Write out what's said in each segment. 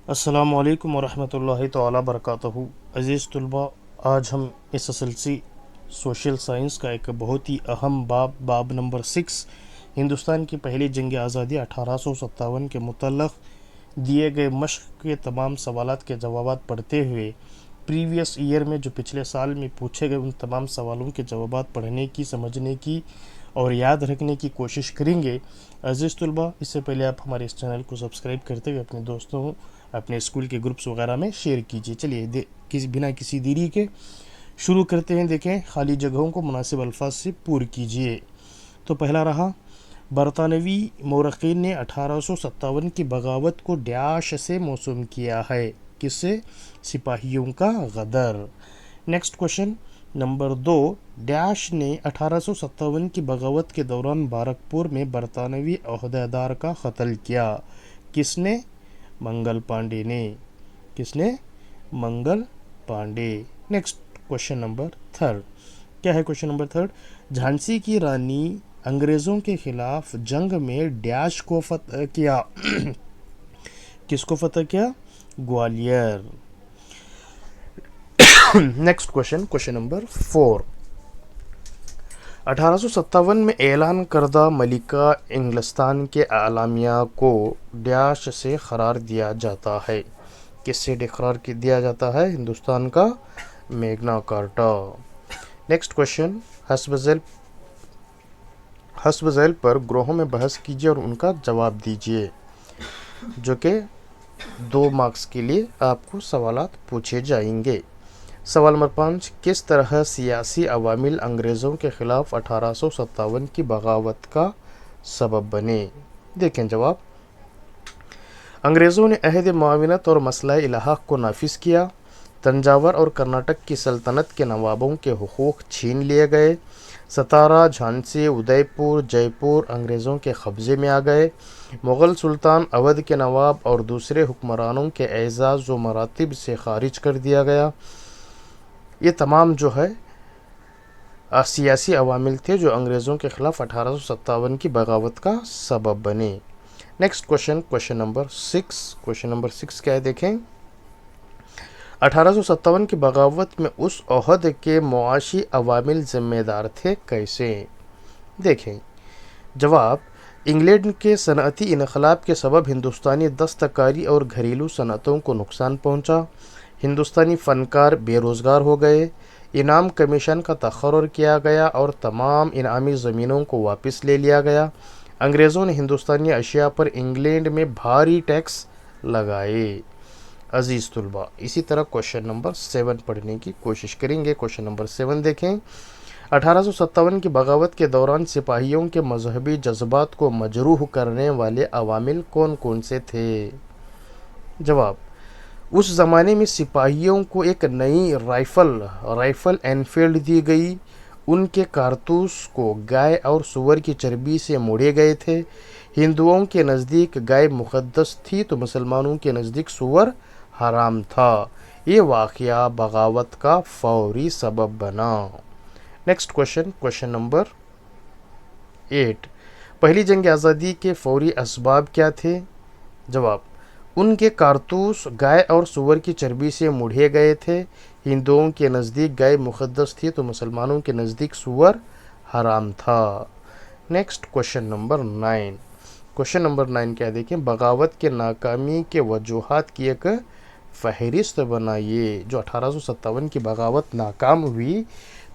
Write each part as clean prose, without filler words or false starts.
السلام علیکم ورحمۃ اللہ تعالی وبرکاتہ۔ عزیز طلباء، آج ہم اس SSLC سوشل سائنس کا ایک بہت ہی اہم باب نمبر 6 ہندوستان کی پہلی جنگ آزادی 1857 کے متعلق دیے گئے مشق کے تمام سوالات کے جوابات پڑھتے ہوئے پریویس ایئر میں جو پچھلے سال میں پوچھے گئے ان تمام سوالوں کے جوابات پڑھنے کی، سمجھنے کی اور یاد رکھنے کی کوشش کریں گے۔ عزیز طلباء، اس سے پہلے آپ ہمارے اس چینل کو سبسکرائب کرتے ہوئے اپنے دوستوں، اپنے اسکول کے گروپس وغیرہ میں شیئر کیجیے۔ چلیے بنا کسی دیری کے شروع کرتے ہیں۔ دیکھیں، خالی جگہوں کو مناسب الفاظ سے پور کیجیے۔ تو پہلا رہا، برطانوی مورخین نے 1857 کی بغاوت کو ڈیش سے موسوم کیا ہے۔ کس سے؟ سپاہیوں کا غدر۔ نیکسٹ کوشچن نمبر 2، ڈیش نے 1857 کی بغاوت کے دوران بارکپور میں برطانوی عہدیدار کا قتل کیا۔ کس نے؟ منگل پانڈے نے۔ کس نے؟ Mangal Pandey. Next question number 3، کیا ہے کوشچن نمبر 3؟ جھانسی کی رانی انگریزوں کے خلاف جنگ میں ڈیش کو فتح کیا۔ کس کو فتح کیا؟ گوالیار۔ نیکسٹ کوشچن نمبر 4، 1857 میں اعلان کردہ ملکہ انگلستان کے اعلامیہ کو ڈیش سے قرار دیا جاتا ہے۔ کس سے قرار دیا جاتا ہے؟ ہندوستان کا میگنا کارٹا۔ نیکسٹ کوشچن، حسب ذیل پر گروہوں میں بحث کیجیے اور ان کا جواب دیجیے، جو کہ 2 مارکس کے لیے آپ کو سوالات پوچھے جائیں گے۔ سوال نمبر 5، کس طرح سیاسی عوامل انگریزوں کے خلاف 1857 کی بغاوت کا سبب بنے؟ دیکھیں جواب۔ انگریزوں نے عہد معاونت اور مسئلہ الحاق کو نافذ کیا۔ تنجاور اور کرناٹک کی سلطنت کے نوابوں کے حقوق چھین لیے گئے۔ ستارا، جھانسی، ادے پور، جے پور انگریزوں کے قبضے میں آ گئے۔ مغل سلطان اودھ کے نواب اور دوسرے حکمرانوں کے اعزاز و مراتب سے خارج کر دیا گیا۔ یہ تمام جو ہے سیاسی عوامل تھے جو انگریزوں کے خلاف 1857 کی بغاوت کا سبب بنے۔ Next question number 6۔ Question number 6 کیا ہے؟ دیکھیں، 1857 کی بغاوت میں اس عہد کے معاشی عوامل ذمہ دار تھے، کیسے؟ دیکھیں جواب۔ انگلینڈ کے صنعتی انقلاب کے سبب ہندوستانی دستکاری اور گھریلو صنعتوں کو نقصان پہنچا۔ ہندوستانی فنکار بے روزگار ہو گئے۔ انعام کمیشن کا تقرر کیا گیا اور تمام انعامی زمینوں کو واپس لے لیا گیا۔ انگریزوں نے ہندوستانی اشیاء پر انگلینڈ میں بھاری ٹیکس لگائے۔ عزیز طلباء، اسی طرح کوشچن نمبر 7 پڑھنے کی کوشش کریں گے۔ کوشچن نمبر 7 دیکھیں، 1857 کی بغاوت کے دوران سپاہیوں کے مذہبی جذبات کو مجروح کرنے والے عوامل کون کون سے تھے؟ جواب۔ اس زمانے میں سپاہیوں کو ایک نئی رائفل اینفیلڈ دی گئی۔ ان کے کارتوس کو گائے اور سور کی چربی سے موڑے گئے تھے۔ ہندوؤں کے نزدیک گائے مقدس تھی تو مسلمانوں کے نزدیک سور حرام تھا۔ یہ واقعہ بغاوت کا فوری سبب بنا۔ نیکسٹ کوشچن نمبر 8، پہلی جنگ آزادی کے فوری اسباب کیا تھے؟ جواب۔ ان کے کارتوس گائے اور سور کی چربی سے موڑے گئے تھے۔ ہندوؤں کے نزدیک گائے مقدس تھی تو مسلمانوں کے نزدیک سور حرام تھا۔ Next question number 9۔ Question number 9 کیا دیکھیں، بغاوت کے ناکامی کے وجوہات کی ایک فہرست بنائیے۔ جو 1857 کی بغاوت ناکام ہوئی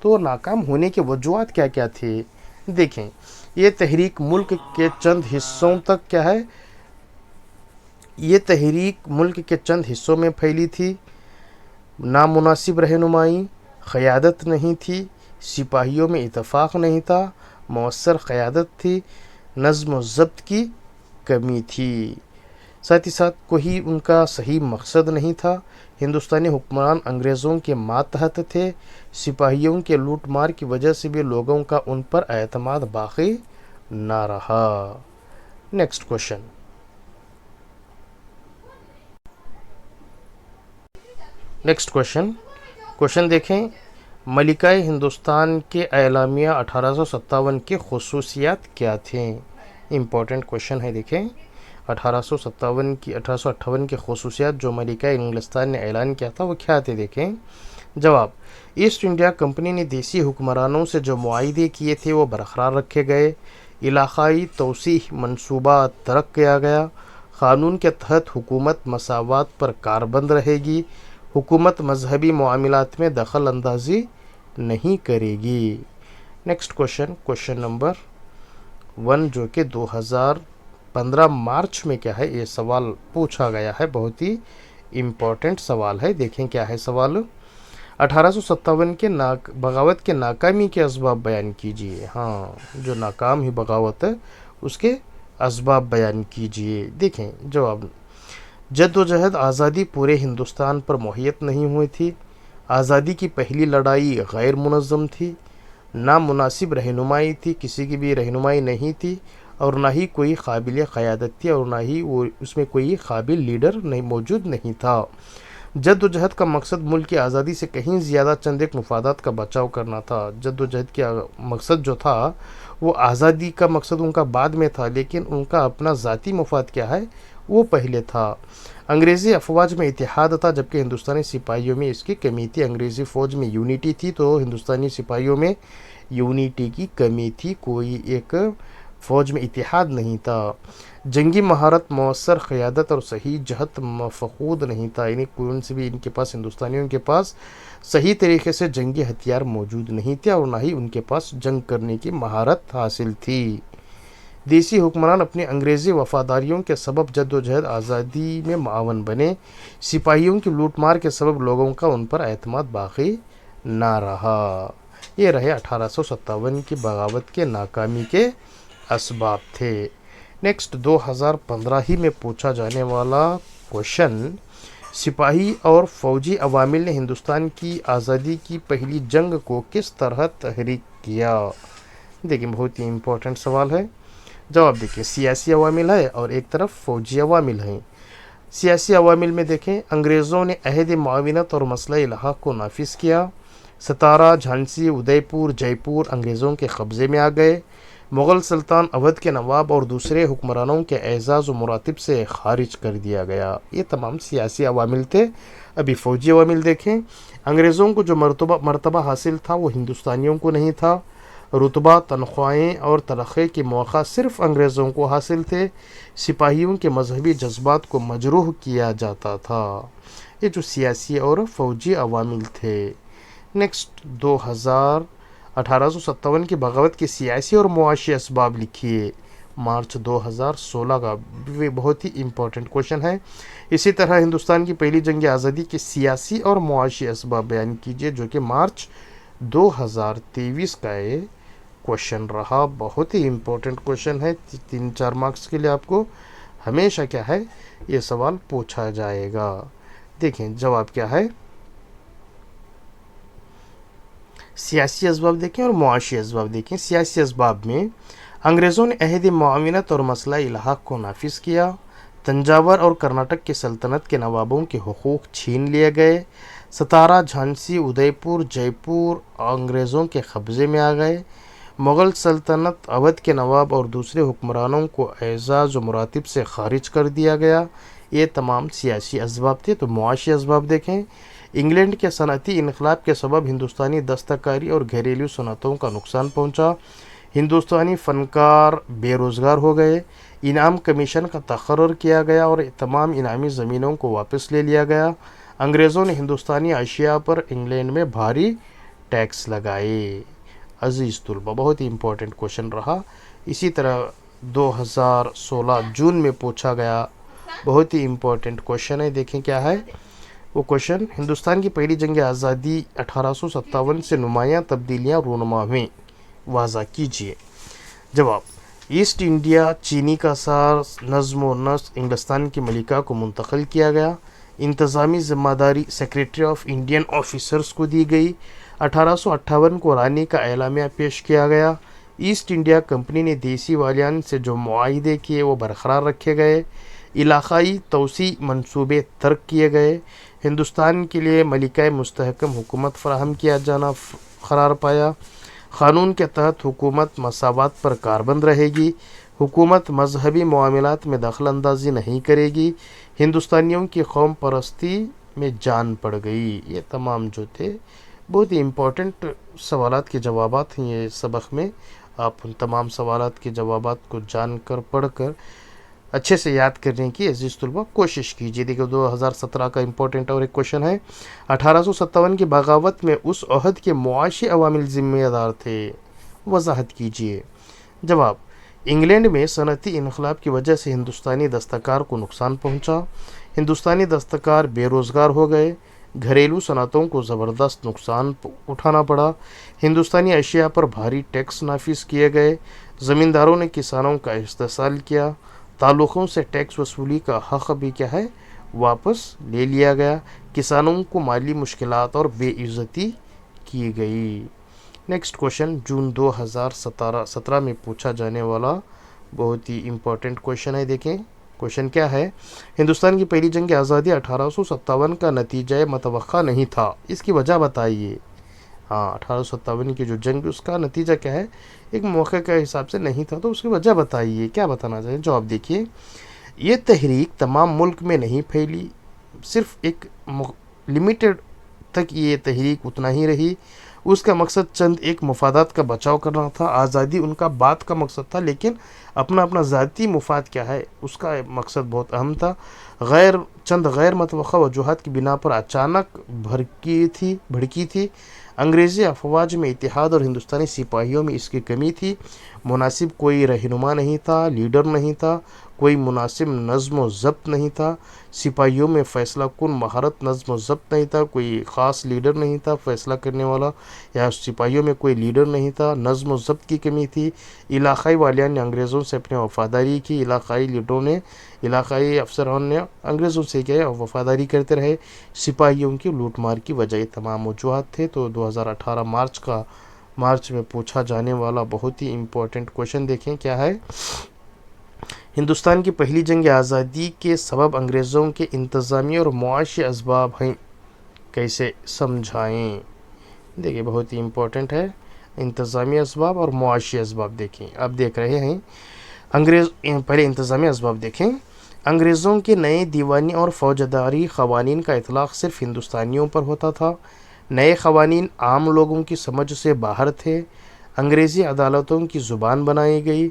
تو ناکام ہونے کے وجوہات کیا کیا تھے؟ دیکھیں، یہ تحریک ملک کے چند حصوں تک کیا ہے؟ یہ تحریک ملک کے چند حصوں میں پھیلی تھی۔ نامناسب رہنمائی، قیادت نہیں تھی، سپاہیوں میں اتفاق نہیں تھا، مؤثر قیادت تھی، نظم و ضبط کی کمی تھی، ساتھ ہی ساتھ کوئی ان کا صحیح مقصد نہیں تھا۔ ہندوستانی حکمران انگریزوں کے ماتحت تھے۔ سپاہیوں کے لوٹ مار کی وجہ سے بھی لوگوں کا ان پر اعتماد باقی نہ رہا۔ نیکسٹ کوشچن دیکھیں، ملکہ ہندوستان کے اعلامیہ 1857 کی خصوصیات کیا تھیں؟ امپورٹنٹ کوشچن ہے، دیکھیں 1858 کی خصوصیات جو ملکہ انگلستان نے اعلان کیا تھا وہ کیا تھے؟ دیکھیں جواب، ایسٹ انڈیا کمپنی نے دیسی حکمرانوں سے جو معاہدے کیے تھے وہ برقرار رکھے گئے، علاقائی توسیع منصوبہ ترک کیا گیا، قانون کے تحت حکومت مساوات پر کاربند رہے گی، حکومت مذہبی معاملات میں دخل اندازی نہیں کرے گی۔ نیکسٹ کوشچن نمبر 1 جو کہ 2015 مارچ میں کیا ہے یہ سوال پوچھا گیا ہے، بہت ہی امپورٹنٹ سوال ہے۔ دیکھیں کیا ہے سوال، 1857 کے بغاوت کے ناکامی کے اسباب بیان کیجیے۔ ہاں، جو ناکام ہوئی بغاوت ہے اس کے اسباب بیان کیجیے۔ دیکھیں جواب، جد و جہد آزادی پورے ہندوستان پر محیط نہیں ہوئی تھی، آزادی کی پہلی لڑائی غیر منظم تھی، نامناسب رہنمائی تھی، کسی کی بھی رہنمائی نہیں تھی، اور نہ ہی کوئی قابل قیادت تھی، اور نہ ہی اس میں کوئی قابل لیڈر موجود نہیں تھا۔ جد و جہد کا مقصد ملک کی آزادی سے کہیں زیادہ چند ایک مفادات کا بچاؤ کرنا تھا۔ جد و جہد کا مقصد جو تھا وہ آزادی کا مقصد ان کا بعد میں تھا، لیکن ان کا اپنا ذاتی مفاد کیا ہے وہ پہلے تھا۔ انگریزی افواج میں اتحاد تھا جبکہ ہندوستانی سپاہیوں میں اس کی کمی تھی۔ انگریزی فوج میں یونٹی تھی تو ہندوستانی سپاہیوں میں یونٹی کی کمی تھی، کوئی ایک فوج میں اتحاد نہیں تھا۔ جنگی مہارت، مؤثر قیادت اور صحیح جہت مفقود نہیں تھا، یعنی کون سے بھی ان کے پاس، ہندوستانیوں کے پاس صحیح طریقے سے جنگی ہتھیار موجود نہیں تھے، اور نہ ہی ان کے پاس جنگ کرنے کی مہارت حاصل تھی۔ دیسی حکمران اپنی انگریزی وفاداریوں کے سبب جد و جہد آزادی میں معاون بنے، سپاہیوں کی لوٹ مار کے سبب لوگوں کا ان پر اعتماد باقی نہ رہا۔ یہ رہے 1857 کی بغاوت کے ناکامی کے اسباب تھے۔ نیکسٹ 2015 ہی میں پوچھا جانے والا کوشچن، سپاہی اور فوجی عوامل نے ہندوستان کی آزادی کی پہلی جنگ کو کس طرح تحریک کیا؟ دیکھیں بہت ہی امپورٹنٹ سوال ہے۔ جواب دیکھیں، سیاسی عوامل ہے اور ایک طرف فوجی عوامل ہیں۔ سیاسی عوامل میں دیکھیں، انگریزوں نے عہد معاونت اور مسئلہ الحاق کو نافذ کیا، ستارہ، جھانسی، ادے پور، جے پور انگریزوں کے قبضے میں آ گئے، مغل سلطان اودھ کے نواب اور دوسرے حکمرانوں کے اعزاز و مراتب سے خارج کر دیا گیا۔ یہ تمام سیاسی عوامل تھے۔ ابھی فوجی عوامل دیکھیں، انگریزوں کو جو مرتبہ حاصل تھا وہ ہندوستانیوں کو نہیں تھا، رتبہ، تنخواہیں اور ترقی کے مواقع صرف انگریزوں کو حاصل تھے، سپاہیوں کے مذہبی جذبات کو مجروح کیا جاتا تھا۔ یہ جو سیاسی اور فوجی عوامل تھے۔ نیکسٹ 1857 کی بغاوت کے سیاسی اور معاشی اسباب لکھیے۔ مارچ 2016 کا بھی بہت ہی امپورٹنٹ کوشچن ہے۔ اسی طرح ہندوستان کی پہلی جنگ آزادی کے سیاسی اور معاشی اسباب بیان کیجیے، جو کہ مارچ 2023 کا یہ کوشچن رہا۔ بہت ہی امپورٹنٹ کوشچن ہے، 3-4 مارکس کے لیے آپ کو ہمیشہ کیا ہے یہ سوال پوچھا جائے گا۔ دیکھیں جواب کیا ہے، سیاسی اسباب دیکھیں اور معاشی اسباب دیکھیں۔ سیاسی اسباب میں انگریزوں نے عہد معاونت اور مسئلہ الحاق کو نافذ کیا، تنجاور اور کرناٹک کی سلطنت کے نوابوں کے حقوق چھین لیے گئے، ستارہ، جھانسی، ادے پور، جے پور انگریزوں کے قبضے میں آ گئے، مغل سلطنت اودھ کے نواب اور دوسرے حکمرانوں کو اعزاز و مراتب سے خارج کر دیا گیا۔ یہ تمام سیاسی اسباب تھے۔ تو معاشی اسباب دیکھیں، انگلینڈ کے صنعتی انقلاب کے سبب ہندوستانی دستکاری اور گھریلو صنعتوں کا نقصان پہنچا، ہندوستانی فنکار بے روزگار ہو گئے، انعام کمیشن کا تقرر کیا گیا اور تمام انعامی زمینوں کو واپس لے لیا گیا، انگریزوں نے ہندوستانی اشیاء پر انگلینڈ میں بھاری ٹیکس لگائے۔ عزیز طلبہ، بہت ہی امپورٹنٹ کوشچن رہا۔ اسی طرح 2016 جون میں پوچھا گیا، بہت ہی امپورٹنٹ کوشچن ہے۔ دیکھیں کیا ہے وہ کوشچن، ہندوستان کی پہلی جنگ آزادی 1857 سے نمایاں تبدیلیاں رونما ہوئیں، واضح کیجیے۔ جواب، ایسٹ انڈیا چینی کا سار نظم و نسق انگلستان کی ملکہ کو منتقل کیا گیا، انتظامی ذمہ داری سیکریٹری آف انڈین آفیسرز کو دی گئی، 1858 کو رانی کا اعلامیہ پیش کیا گیا، ایسٹ انڈیا کمپنی نے دیسی والیان سے جو معاہدے کیے وہ برقرار رکھے گئے، علاقائی توسیع منصوبے ترک کیے گئے، ہندوستان کے لیے ملکہ مستحکم حکومت فراہم کیا جانا قرار پایا، قانون کے تحت حکومت مساوات پر کاربند رہے گی، हुकूमत मजहबी मामलात में दखल अंदाजी नहीं करेगी, हिंदुस्तानियों की कौम परस्ती में जान पड़ गई। ये तमाम जो थे बहुत ही इम्पोर्टेंट सवालात के जवाबात हैं ये सबक में। आप उन तमाम सवालात के जवाबात को जानकर पढ़कर अच्छे से याद करने की अजीज़ तलबा कोशिश कीजिए। देखिए 2017 का इम्पोर्टेंट और एक क्वेश्चन है, 1857 की बगावत में उस अहद के मुआशी अवामिल ज़िम्मेदार थे, वजाहत कीजिए। जवाब, इंग्लैंड में सनअती इनकलाब की वजह से हिंदुस्तानी दस्तकार को नुकसान पहुंचा, हिंदुस्तानी दस्तकार बेरोज़गार हो गए, घरेलू सनअतों को ज़बरदस्त नुकसान उठाना पड़ा, हिंदुस्तानी अशिया पर भारी टैक्स नाफिज किए गए, ज़मींदारों ने किसानों का इस्तेसाल किया, ताल्लुक़ों से टैक्स वसूली का हक़ भी क्या है वापस ले लिया गया, किसानों को माली मुश्किलात और बेइज्जती की गई। नेक्स्ट क्वेश्चन जून 2017 में पूछा जाने वाला बहुत ही इम्पोर्टेंट क्वेश्चन है। देखें क्वेश्चन क्या है, हिंदुस्तान की पहली जंग आज़ादी 1857 का नतीजा मतवक्का नहीं था, इसकी वजह बताइए। हाँ, 1857 की जो जंग उसका नतीजा क्या है, एक मौके के हिसाब से नहीं था, तो उसकी वजह बताइए, क्या बताना चाहिए। जवाब देखिए, ये तहरीक तमाम मुल्क में नहीं फैली, सिर्फ एक लिमिटेड तक ये तहरीक उतना ही रही। उसका मकसद चंद एक मफादात का बचाव करना था, आज़ादी उनका बात का मकसद था, लेकिन अपना अपना ज़ाती मुफाद क्या है उसका मकसद बहुत अहम था। चंद गैर मतवक्का वजूहात की बिना पर अचानक भड़की थी। अंग्रेज़ी अफवाज में इतिहाद और हिंदुस्तानी सिपाहियों में इसकी कमी थी। मुनासिब कोई रहनुमा नहीं था, लीडर नहीं था, कोई मुनासिब नज़्म व ज़ब्त नहीं था, सिपाहियों में फ़ैसला कुन महारत नज़्म व ज़ब्त नहीं था, कोई ख़ास लीडर नहीं था फ़ैसला करने वाला, या सिपाहियों में कोई लीडर नहीं था, नज़्म व ज़ब्त की कमी थी। इलाक़ाई वालियान ने अंग्रेज़ों से अपनी वफ़ादारी की, इलाक़ाई लीडरों ने, इलाक़ाई अफसरान ने अंग्रेज़ों से क्या वफ़ादारी करते रहे। सिपाहियों की लूट मार की वजह ये तमाम वजूहात थे। तो 2018 मार्च में पूछा जाने वाला बहुत ही इम्पोर्टेंट क्वेश्चन देखें क्या है, हिंदुस्तान की पहली जंग आज़ादी के सबब अंग्रेज़ों के इंतज़ामी और मुआशी असबाब हैं, कैसे समझाएं। देखिए बहुत ही इम्पोर्टेंट है, इंतज़ामी असबाब और मुआशी असबाब। देखें आप देख रहे हैं पहले इंतज़ामी असबाब देखें। अंग्रेज़ों के नए दीवानी और फ़ौजदारी क़वानीन का इतलाक़ सिर्फ़ हिंदुस्तानियों पर होता था। नए क़वानीन आम लोगों की समझ से बाहर थे। अंग्रेज़ी अदालतों की ज़ुबान बनाई गई,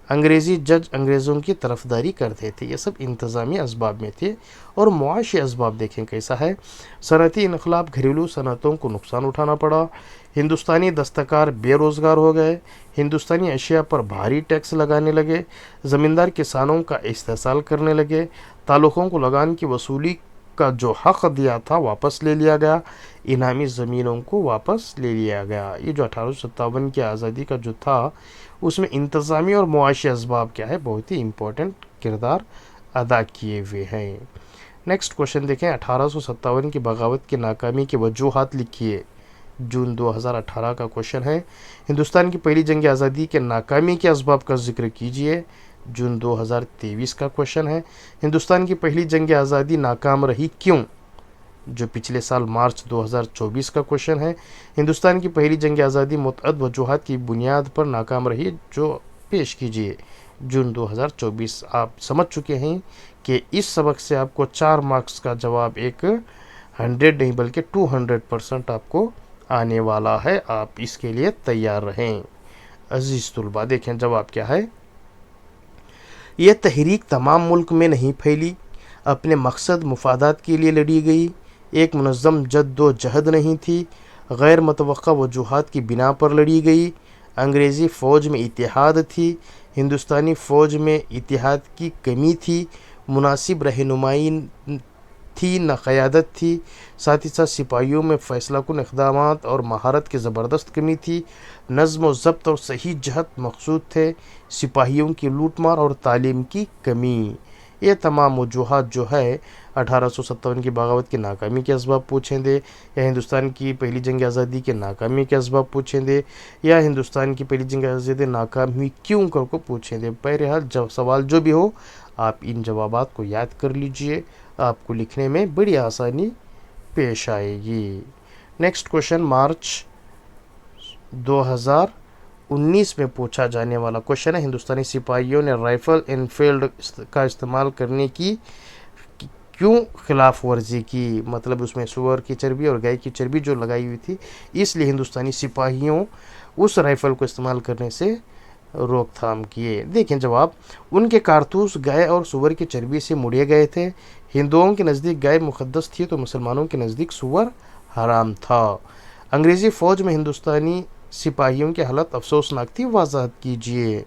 अंग्रेज़ी जज अंग्रेज़ों की तरफदारी करते थे। ये सब इंतज़ामी असबाब में थे। और मुआशी असबाब देखें कैसा है, सनअती इनकलाब, घरेलू सनअतों को नुकसान उठाना पड़ा, हिंदुस्तानी दस्तकार बेरोज़गार हो गए, हिंदुस्तानी अशिया पर भारी टैक्स लगाने लगे, ज़मींदार किसानों का इस्तेसाल करने लगे, ताल्लुक़ों को लगान की वसूली का जो हक़ दिया था वापस ले लिया गया, इनामी ज़मीनों को वापस ले लिया गया। ये जो 1857 की आज़ादी का जो था उसमें इंतज़ामी और मुआशी असबाब क्या है बहुत ही इम्पोर्टेंट किरदार अदा किए हुए हैं। नेक्स्ट क्वेश्चन देखें, 1857 की बगावत की नाकामी की वजूहात लिखिए। जून 2018 का क्वेश्चन है, हिंदुस्तान की पहली जंग आज़ादी के नाकामी के असबाब का जिक्र कीजिए। जून 2023 का क्वेश्चन है, हिंदुस्तान की पहली जंग आज़ादी नाकाम रही क्यों। जो पिछले साल मार्च 2024 का क्वेश्चन है, हिंदुस्तान की पहली जंग आज़ादी मुतअद्दिद वजूहात की बुनियाद पर नाकाम रही, जो पेश कीजिए। जून 2024। आप समझ चुके हैं कि इस सबक से आपको 4 मार्क्स का जवाब एक 100 नहीं बल्कि 200% आपको आने वाला है। आप इसके लिए तैयार रहें। अजीज़ तुलबा देखें जवाब क्या है, यह तहरीक तमाम मुल्क में नहीं फैली, अपने मकसद मुफादात के लिए लड़ी गई, एक मुनज़्ज़म जद्दोजहद नहीं थी, गैर मुतवक्का वजूहात की बिना पर लड़ी गई। अंग्रेज़ी फ़ौज में इतिहाद थी, हिंदुस्तानी फ़ौज में इतिहाद की कमी थी, मुनासिब रहनुमाई थी न क़यादत थी, साथ ही साथ सिपाहियों में फ़ैसला कुन इक़दामात और महारत की ज़बरदस्त कमी थी, नज़्म व ज़ब्त और सही जहत मकसूद थे, सिपाहियों की लूट मार और तालीम की कमी। ये तमाम वजूहात जो है 1857 की बगावत की नाकामी के असबाब पूछेंगे, या हिंदुस्तान की पहली जंग आज़ादी के नाकामी के असबाब पूछेंगे, या हिंदुस्तान की पहली जंग आज़ादी नाकाम हुई क्यों करके पूछेंगे। बहरहाल जब सवाल जो भी हो आप इन जवाबात को याद कर लीजिए, आपको लिखने में बड़ी आसानी पेश आएगी। नेक्स्ट क्वेश्चन मार्च 2019 2019 में पूछा जाने वाला क्वेश्चन है, हिंदुस्तानी सिपाहियों ने राइफल एनफील्ड का इस्तेमाल करने की क्यों खिलाफ वर्जी की। मतलब उसमें सूअर की चर्बी और गाय की चर्बी जो लगाई हुई थी, इसलिए हिंदुस्तानी सिपाहियों उस राइफल को इस्तेमाल करने से रोकथाम किए। देखें जवाब, उनके कारतूस गाय और सूअर की चर्बी से मुड़े गए थे। हिंदुओं के नज़दीक गाय मुक़द्दस थी तो मुसलमानों के नज़दीक सूअर हराम था। अंग्रेज़ी फ़ौज में हिंदुस्तानी सिपाहियों की हालत अफसोसनाक थी, वजाहत कीजिए।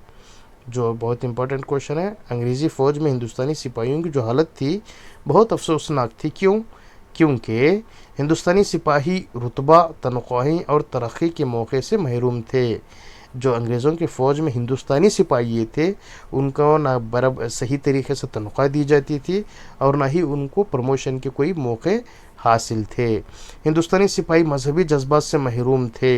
जो बहुत इंपॉर्टेंट क्वेश्चन है, अंग्रेज़ी फ़ौज में हिंदुस्तानी सिपाहियों की जो हालत थी बहुत अफसोसनाक थी। क्यों? क्योंकि हिंदुस्तानी सिपाही रुतबा, तनख्वाही और तरक्की के मौके से महरूम थे। जो अंग्रेज़ों की फ़ौज में हिंदुस्तानी सिपाही थे, उनको ना बराबर सही तरीके से तनख्वाह दी जाती थी और ना ही उनको प्रमोशन के कोई मौके हासिल थे। हिंदुस्तानी सिपाही मजहबी जज्बात से महरूम थे।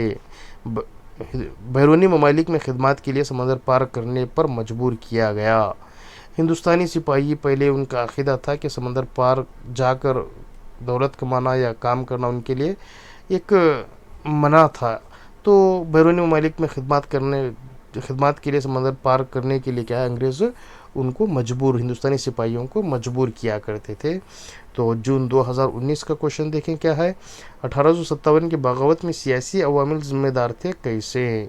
बैरूनी ममालिक में खिदमत के लिए समंदर पार करने पर मजबूर किया गया। हिंदुस्तानी सिपाही पहले उनका अक़ीदा था कि समंदर पार जाकर दौलत कमाना या काम करना उनके लिए एक मना था, तो बैरूनी ममालिक में खिदमत के लिए समंदर पार करने के लिए क्या है, अंग्रेज़ उनको मजबूर, हिंदुस्तानी सिपाहियों को मजबूर किया करते थे। तो जून 2019 का क्वेश्चन देखें क्या है, 1857 की बगावत में सियासी अवामिल ज़िम्मेदार थे कैसे।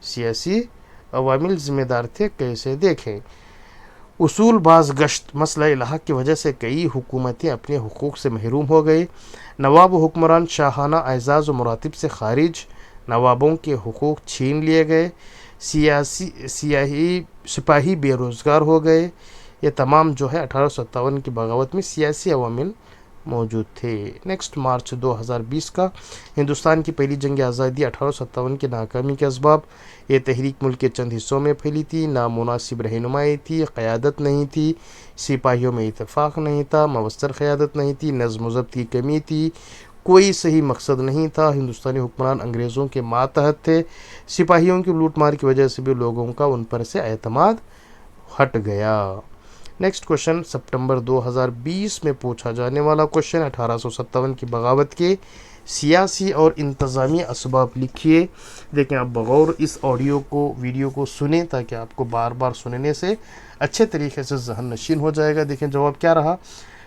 सियासी अवामिल ज़िम्मेदार थे कैसे, देखें। उसूल बाज गश्त मसला इलाहा की वजह से कई हुकूमतें अपने हुकूक से महरूम हो गई। नवाब हुक्मरान शाहाना एजाज़ व मुरातिब से खारिज, नवाबों के हुकूक छीन लिए गए, सिपाही बेरोज़गार हो गए। ये तमाम जो है 1857 की बगावत में सियासी अवामिल मौजूद थे। नेक्स्ट मार्च 2020 का, हिंदुस्तान की पहली जंग आज़ादी 1857 की नाकामी के असबाब। ये तहरीक मुल्क के चंद हिस्सों में फैली थी, नामुनासिब रहनुमाई थी, क़यादत नहीं थी, सिपाहियों में इत्तेफाक नहीं था, मवस्तर क़यादत नहीं थी, नज़्म व ज़ब्त की कमी थी, कोई सही मकसद नहीं था। हिंदुस्तानी हुक्मरान अंग्रेज़ों के मातहत थे। सिपाहियों की लूट मार की वजह से भी लोगों का उन पर से एतमाद हट गया। नेक्स्ट क्वेश्चन, सितंबर 2020 में पूछा जाने वाला क्वेश्चन, 1857 की बगावत के सियासी और इंतज़ामी असबाब लिखिए। देखें, आप बगौर इस वीडियो को सुने ताकि आपको बार बार सुनने से अच्छे तरीके से जहन नशीन हो जाएगा। देखें जवाब क्या रहा,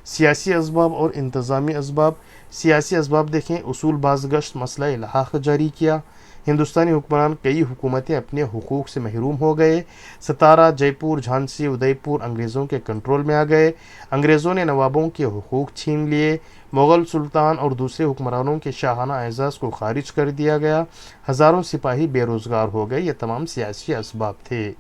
सियासी असबाब और इंतज़ामी असबाब। सियासी असबाब देखें, उसूल बाज गश्त मसला इलाहा जारी किया। हिंदुस्तानी हुक्मरान कई हुकूमतें अपने हुकूक से महरूम हो गए। सतारा, जयपुर, झांसी, उदयपुर अंग्रेज़ों के कंट्रोल में आ गए। अंग्रेज़ों ने नवाबों के हुकूक छीन लिए। मुग़ल सुल्तान और दूसरे हुक्मरानों के शाहाना एजाज़ को खारिज कर दिया गया। हज़ारों सिपाही बेरोज़गार हो गए। ये तमाम सियासी असबाब थे।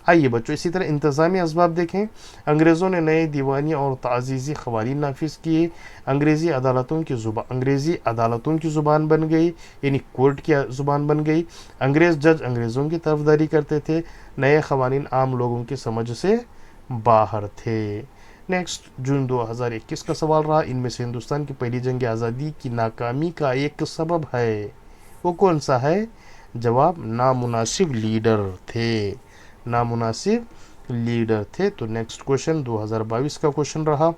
आइए बच्चों, इसी तरह इंतज़ामी असबाब देखें। अंग्रेज़ों ने नए दीवानी और ताज़ीज़ी क़वानीन नाफिज किए। अंग्रेज़ी अदालतों की ज़ुबान बन गई, यानी कोर्ट की ज़ुबान बन गई। अंग्रेज़ जज अंग्रेज़ों की तरफदारी करते थे। नए क़वानीन आम लोगों की समझ से बाहर थे। नेक्स्ट, जून 2021 का सवाल रहा, इनमें से हिंदुस्तान की पहली जंग आज़ादी की नाकामी का एक सबब है, वो कौन सा है। जवाब, नामुनासिब लीडर थे। नामुनासिब लीडर थे। तो नेक्स्ट क्वेश्चन 2022 का क्वेश्चन रहा,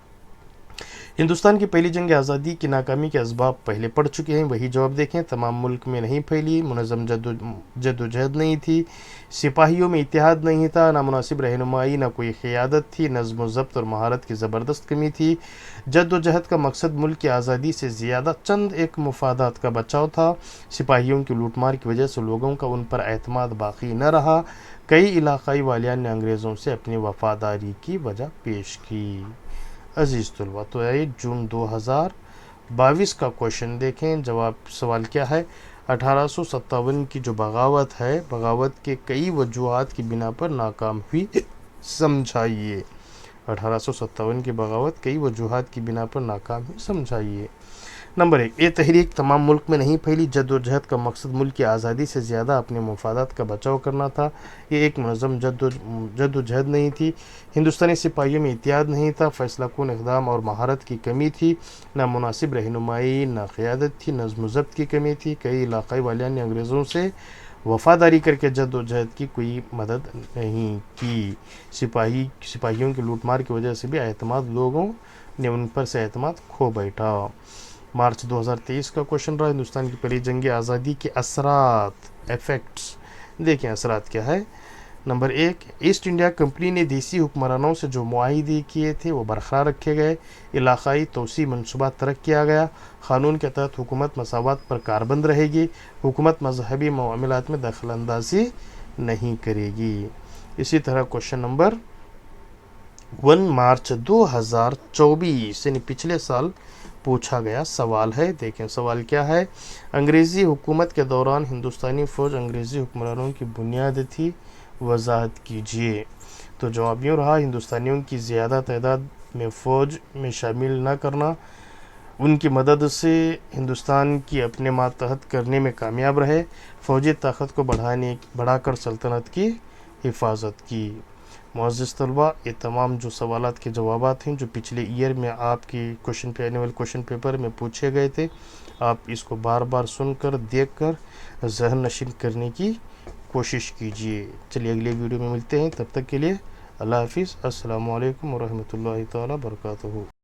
हिंदुस्तान की पहली जंग आज़ादी की नाकामी के असबाब पहले पढ़ चुके हैं, वही जवाब देखें। तमाम मुल्क में नहीं फैली, मुनज़्ज़म जद्दोजहद नहीं थी, सिपाहियों में इत्तेहाद नहीं था, ना मुनासिब रहनुमाई, ना कोई क़यादत थी, नज़्म व ज़ब्त और महारत की ज़बरदस्त कमी थी। जद्दोजहद का मकसद मुल्क की आज़ादी से ज़्यादा चंद एक मफादात का बचाव था। सिपाहियों की लूटमार की वजह से लोगों का उन पर एतमाद बाकी न रहा। कई इलाक़ाई वालियान ने अंग्रेज़ों से अपनी वफ़ादारी की वजह पेश की। अज़ीज़ तलबा, तो आइए जून 2022 का क्वेश्चन देखें। जवाब सवाल क्या है, 1857 की जो बगावत है, बगावत के कई वजूहात की बिना पर नाकाम हुई, समझाइए। 1857 की बगावत कई वजूहात की बिना पर नाकाम हुई, समझाइए। नंबर 1, ये तहरीक तमाम मुल्क में नहीं फैली। जद्दोजहद का मकसद मुल्क की आज़ादी से ज़्यादा अपने मफादात का बचाव करना था। ये एक मुनज़्ज़म जद्दोजहद नहीं थी। हिंदुस्तानी सिपाहियों में इत्तेहाद नहीं था, फ़ैसला कुन इक़दाम और महारत की कमी थी, ना मुनासिब रहनुमाई, ना क़यादत थी, नज़्म व ज़ब्त की कमी थी। कई इलाक़ाई वालियान ने अंग्रेज़ों से वफ़ादारी करके जद्दोजहद की कोई मदद नहीं की। सिपाहियों की लूटमार की वजह से भी एतमाद, लोगों ने उन पर से एतमाद खो बैठा। मार्च 2023 का क्वेश्चन रहा, हिंदुस्तान की पहली जंग आज़ादी के असरात, इफ़ेक्ट्स। دیکھیں اثرات کیا ہے۔ نمبر 1، ایسٹ انڈیا کمپنی نے دیسی حکمرانوں سے جو معاہدے کیے تھے وہ برقرار رکھے گئے، علاقائی توسیع منصوبہ ترک کیا گیا، قانون کے تحت حکومت مساوات پر کاربند رہے گی، حکومت مذہبی معاملات میں دخل اندازی نہیں کرے گی۔ اسی طرح کوشچن نمبر 1 مارچ 2024 یعنی پچھلے سال پوچھا گیا سوال ہے۔ دیکھیں سوال کیا ہے۔ انگریزی حکومت کے دوران ہندوستانی فوج انگریزی حکمرانوں کی بنیاد تھی، وضاحت کیجیے۔ تو جواب یوں رہا، ہندوستانیوں کی زیادہ تعداد میں فوج میں شامل نہ کرنا ان کی مدد سے ہندوستان کی اپنے ماتحت کرنے میں کامیاب رہے، فوجی طاقت کو بڑھا کر سلطنت کی حفاظت کی۔ معزز طلباء، یہ تمام جو سوالات کے جوابات ہیں جو پچھلے ایئر میں آپ کی اینول کوشچن پیپر میں پوچھے گئے تھے، آپ اس کو بار بار سن کر دیکھ کر ذہن نشین کرنے کی کوشش کیجیے۔ چلیے اگلے ویڈیو میں ملتے ہیں، تب تک کے لیے اللہ حافظ۔ السلام علیکم ورحمۃ اللہ تعالیٰ وبرکاتہ۔